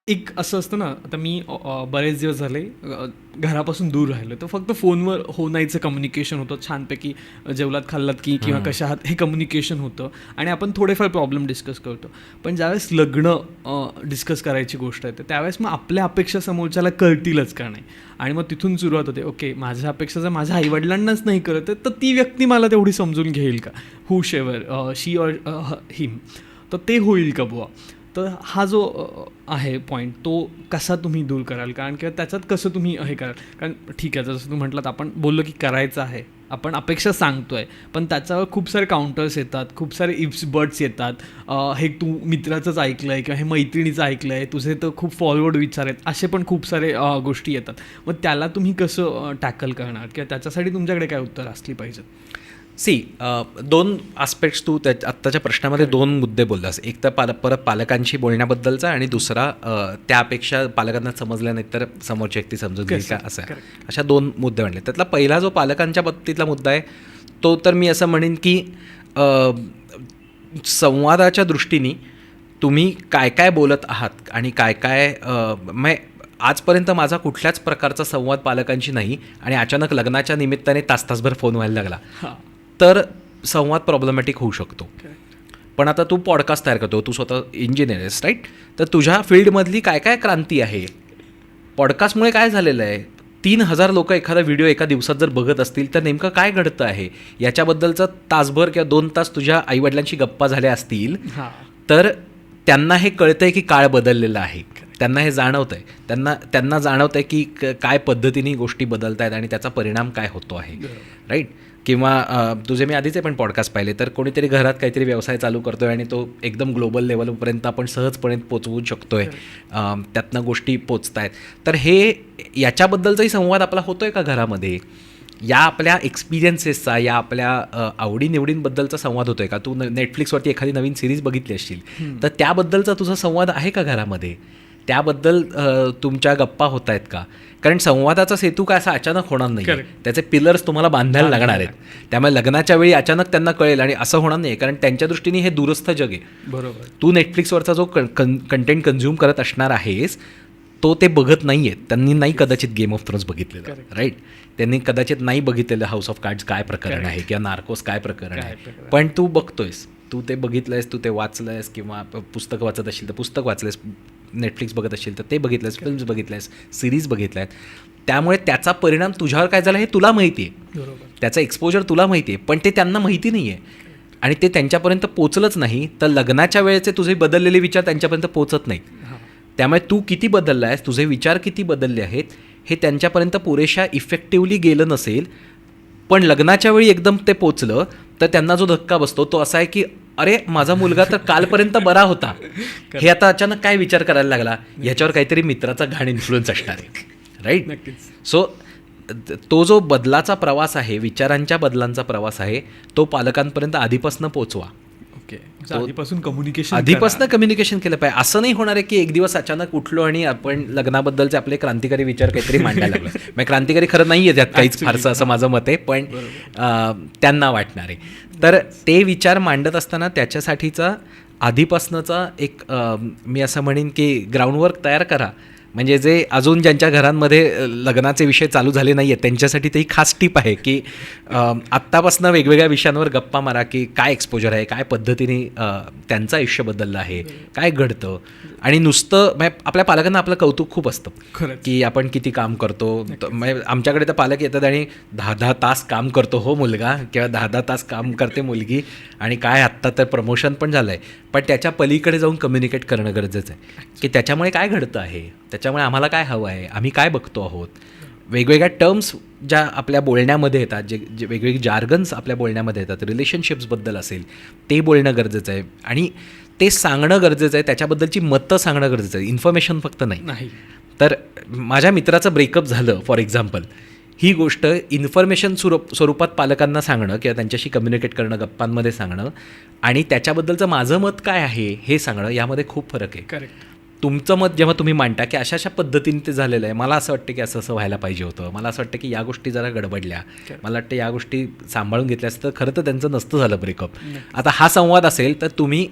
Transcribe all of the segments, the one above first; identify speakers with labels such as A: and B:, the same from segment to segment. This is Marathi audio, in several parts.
A: एक असं असतं ना, आता मी बरेच दिवस झाले घरापासून दूर राहिलो, तर फक्त फोनवर होण्याचं कम्युनिकेशन होतं छानपैकी. जेवलात खाल्लात की किंवा कशा आहात हे कम्युनिकेशन होतं आणि आपण थोडेफार प्रॉब्लेम डिस्कस करतो. पण ज्यावेळेस लग्न डिस्कस करायची गोष्ट आहे, तर त्यावेळेस मग आपल्या अपेक्षा समोरच्याला कळतीलच का नाही. आणि मग तिथून सुरुवात होते, ओके माझ्या अपेक्षा जर माझ्या आईवडिलांनाच नाही करत आहे, तर ती व्यक्ती मला तेवढी समजून घेईल का, हू शेवर शी ऑर हिम, तर ते होईल का बुवा. तर हा जो आहे पॉईंट, तो कसा तुम्ही दूर कराल, कारण किंवा त्याच्यात कसं तुम्ही हे कराल. कारण ठीक आहे, जसं तुम्ही म्हटलात, आपण बोललो की करायचं आहे, आपण अपेक्षा सांगतो आहे, पण त्याच्यावर खूप सारे काउंटर्स येतात, खूप सारे इफ्स बट्स येतात. हे तू मित्राचंच ऐकलं आहे किंवा हे मैत्रिणीचं ऐकलं आहे, तुझे तर खूप फॉरवर्ड विचार आहेत, असे पण खूप सारे गोष्टी येतात. मग त्याला तुम्ही कसं टॅकल करणार किंवा त्याच्यासाठी तुमच्याकडे काय उत्तर असली पाहिजे.
B: दोन आस्पेक्ट्स तू आत्ताच्या प्रश्नामध्ये दोन मुद्दे बोललास. एक तर परत पालकांशी बोलण्याबद्दलचा, आणि दुसरा त्यापेक्षा पालकांना समजल्या नाही तर समोरची व्यक्ती समजून घेईल का, असं. अशा दोन मुद्दे म्हणले. त्यातला पहिला जो पालकांच्या बाबतीतला मुद्दा आहे, तो तर मी असं म्हणेन की संवादाच्या दृष्टीने तुम्ही काय काय बोलत आहात आणि काय काय आजपर्यंत माझा कुठल्याच प्रकारचा संवाद पालकांशी नाही, आणि अचानक लग्नाच्या निमित्ताने तासभर फोन व्हायला लागला तर संवाद प्रॉब्लेमॅटिक होऊ शकतो. पण आता तू पॉडकास्ट तयार करतो, तू स्वतः इंजिनियर आहेस, राईट? तर तुझ्या फील्डमधली काय काय क्रांती आहे, पॉडकास्टमुळे काय झालेलं आहे, 3,000 लोक एखादा व्हिडिओ एका दिवसात जर बघत असतील तर नेमकं काय घडतं आहे याच्याबद्दलचं तासभर किंवा 2 तास तुझ्या आईवडिलांशी गप्पा झाल्या असतील तर त्यांना हे कळतं आहे की काळ बदललेला आहे, त्यांना हे जाणवतं आहे, त्यांना जाणवतं आहे की काय पद्धतीने गोष्टी बदलत आहेत आणि त्याचा परिणाम काय होतो आहे, राईट? किंवा तुझे मी आधीचे पण पॉडकास्ट पाहिले, तर कोणीतरी घरात काहीतरी व्यवसाय चालू करतो आहे आणि तो एकदम ग्लोबल लेवलपर्यंत आपण सहजपणे पोचवू शकतो आहे, त्यातनं गोष्टी पोचत आहेत. तर हे याच्याबद्दलचाही संवाद आपला होतो आहे का घरामध्ये, या आपल्या एक्सपिरियन्सेसचा, या आपल्या आवडीनिवडींबद्दलचा संवाद होतो आहे का? तू नेटफ्लिक्सवरती एखादी नवीन सिरीज बघितली असशील तर त्याबद्दलचा तुझा संवाद आहे का घरामध्ये, त्याबद्दल तुमच्या गप्पा होत आहेत का? कारण संवादाचा सेतू काय असा अचानक होणार नाही, त्याचे पिलर्स तुम्हाला बांधायला लागणार आहेत. त्यामुळे लग्नाच्या वेळी अचानक त्यांना कळेल आणि असं होणार नाही, कारण त्यांच्या दृष्टीने हे दूरस्थ जग आहे.
A: बरोबर.
B: तू नेटफ्लिक्सवरचा जो कंटेंट कन्झ्युम करत असणार आहेस तो ते बघत नाही आहेत. त्यांनी नाही कदाचित गेम ऑफ थ्रोन्स बघितलेलं, राईट? त्यांनी कदाचित नाही बघितलेलं हाऊस ऑफ कार्ड्स काय प्रकरण आहे किंवा नार्कोस काय प्रकरण आहे, पण तू बघतोयस, तू ते बघितलंयस, तू ते वाचलंयस, किंवा पुस्तक वाचत असशील तर पुस्तक वाचलंयस, नेटफ्लिक्स बघत असशील तर ते बघितलंयस, फिल्म्स बघितल्यास, सिरीज बघितल्या आहेत. त्यामुळे त्याचा परिणाम तुझ्यावर काय झाला हे तुला माहिती आहे, त्याचं एक्सपोजर तुला माहिती आहे, पण ते त्यांना माहिती नाही आहे आणि ते त्यांच्यापर्यंत पोचलंच नाही. तर लग्नाच्या वेळेचे तुझे बदललेले विचार त्यांच्यापर्यंत पोचत नाहीत. त्यामुळे तू किती बदलला आहेस, तुझे विचार किती बदलले आहेत हे त्यांच्यापर्यंत पुरेशा इफेक्टिव्हली गेलं नसेल, पण लग्नाच्या वेळी एकदम ते पोचलं तर त्यांना जो धक्का बसतो तो असा आहे की अरे माझा मुलगा तर कालपर्यंत बरा होता, हे आता अचानक काय विचार करायला लागला, ह्याच्यावर काहीतरी मित्राचा घाण इन्फ्लुएन्स असणार आहे, राईट? सो तो जो बदलाचा प्रवास आहे, विचारांच्या बदलांचा प्रवास आहे, तो पालकांपर्यंत आधीपासून पोचवा.
A: आधीपासून
B: कम्युनिकेशन केलं पाहिजे. असं नाही होणार आहे की एक दिवस अचानक उठलो आणि आपण लग्नाबद्दलचे आपले क्रांतिकारी विचार काहीतरी मांडायला लागलो. म्हणजे क्रांतिकारी खरं नाही आहे त्यात काहीच फारसं, असं माझं मत आहे, पण त्यांना वाटणार आहे. तर ते विचार मांडत असताना त्याच्यासाठीचा आधीपासनंचा एक मी असं म्हणेन की ग्राउंडवर्क तयार करा. म्हणजे जे अजून ज्यांच्या घरांमध्ये लग्नाचे विषय चालू झाले नाही आहेत त्यांच्यासाठी ते खास टिप आहे की आत्तापासून वेगवेगळ्या विषयांवर गप्पा मारा, की काय एक्सपोजर आहे, काय पद्धतीने त्यांचं आयुष्य बदललं आहे, काय घडतं. आणि नुसतं म्हणजे आपल्या पालकांना आपलं कौतुक खूप असतं की आपण किती काम करतो. म्हणजे आमच्याकडे तर पालक येतात आणि 10-10 तास काम करतो हो मुलगा, किंवा 10-10 तास काम करते मुलगी, आणि काय आत्ता तर प्रमोशन पण झालं आहे. पण त्याच्या पलीकडे जाऊन कम्युनिकेट करणं गरजेचं आहे की त्याच्यामुळे काय घडतं आहे, त्याच्यामुळे आम्हाला काय हवं आहे, आम्ही काय बघतो आहोत. वेगवेगळ्या टर्म्स ज्या आपल्या बोलण्यामध्ये येतात, जे वेगवेगळे जार्गन्स आपल्या बोलण्यामध्ये येतात, रिलेशनशिप्सबद्दल असेल ते बोलणं गरजेचं आहे आणि ते सांगणं गरजेचं आहे, त्याच्याबद्दलची मतं सांगणं गरजेचं आहे, इन्फॉर्मेशन फक्त नाही. तर माझ्या मित्राचं ब्रेकअप झालं फॉर एक्झाम्पल, ही गोष्ट इन्फॉर्मेशन स्वरूपात पालकांना सांगणं किंवा त्यांच्याशी कम्युनिकेट करणं, गप्पांमध्ये सांगणं, आणि त्याच्याबद्दलचं माझं मत काय आहे हे सांगणं, यामध्ये खूप फरक आहे.
A: करेक्ट.
B: तुमचं मत जेव्हा तुम्ही मांडता की अशा पद्धतीने ते झालेलं आहे, मला असं वाटतं की असं व्हायला पाहिजे होतं, मला असं वाटतं की या गोष्टी जरा गडबडल्या, मला वाटतं या गोष्टी सांभाळून घेतल्या असतं, खरं तर त्यांचं नसतं झालं ब्रेकअप. आता हा संवाद असेल तर तुम्ही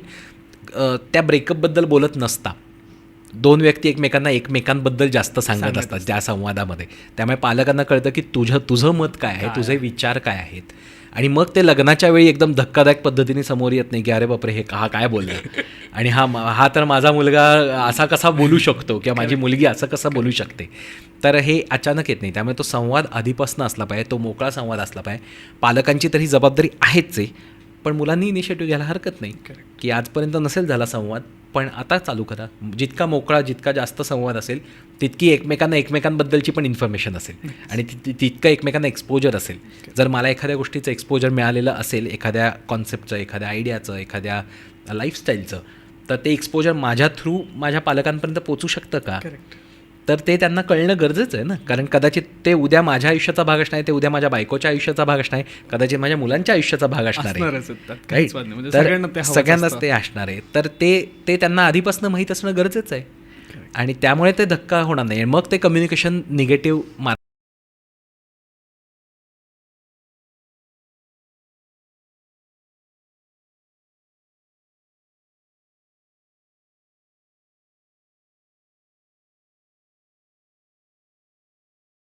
B: त्या ब्रेकअपबद्दल बोलत नसता, दोन व्यक्ती एकमेकांबद्दल जास्त सांगत असतात त्या संवादामध्ये. त्यामुळे पालकांना कळतं की तुझं मत काय आहे, तुझे विचार काय आहेत. आणि मग ते लग्नाच्या वेळी एकदम धक्कादायक पद्धतीने समोर येत नाही की अरे बापरे हा काय बोलला आणि हा तर माझा मुलगा असा कसा बोलू शकतो किंवा माझी मुलगी असं कसं बोलू शकते. तर हे अचानक येत नाही. त्यामुळे तो संवाद आधीपासून असला पाहिजे, तो मोकळा संवाद असला पाहिजे. पालकांची तर ही जबाबदारी आहेच आहे, पण मुलांनी इनिशिएटिव्ह घ्यायला हरकत नाही की आजपर्यंत नसेल झाला संवाद, पण आता चालू करा. जितका मोकळा, जितका जास्त संवाद असेल तितकी एकमेकांबद्दलची पण इन्फॉर्मेशन असेल आणि तितकं एकमेकांना एक्सपोजर असेल. जर मला एखाद्या गोष्टीचं एक्सपोजर मिळालेलं असेल, एखाद्या कॉन्सेप्टचं, एखाद्या आयडियाचं, एखाद्या लाईफस्टाईलचं, तर ते एक्सपोजर माझ्या थ्रू माझ्या पालकांपर्यंत पोचू शकतं का? तर ते त्यांना कळणं गरजेचं आहे ना. कारण कदाचित ते उद्या माझ्या आयुष्याचा भाग असणार आहे, ते उद्या माझ्या बायकोच्या आयुष्याचा भाग असणार आहे, कदाचित माझ्या मुलांच्या आयुष्याचा भाग असणार आहे. तर सगळ्यांनाच ते असणार आहे. तर ते त्यांना आधीपासून माहीत असणं गरजेचं आहे आणि त्यामुळे ते धक्का होणार नाही. मग ते कम्युनिकेशन निगेटिव्ह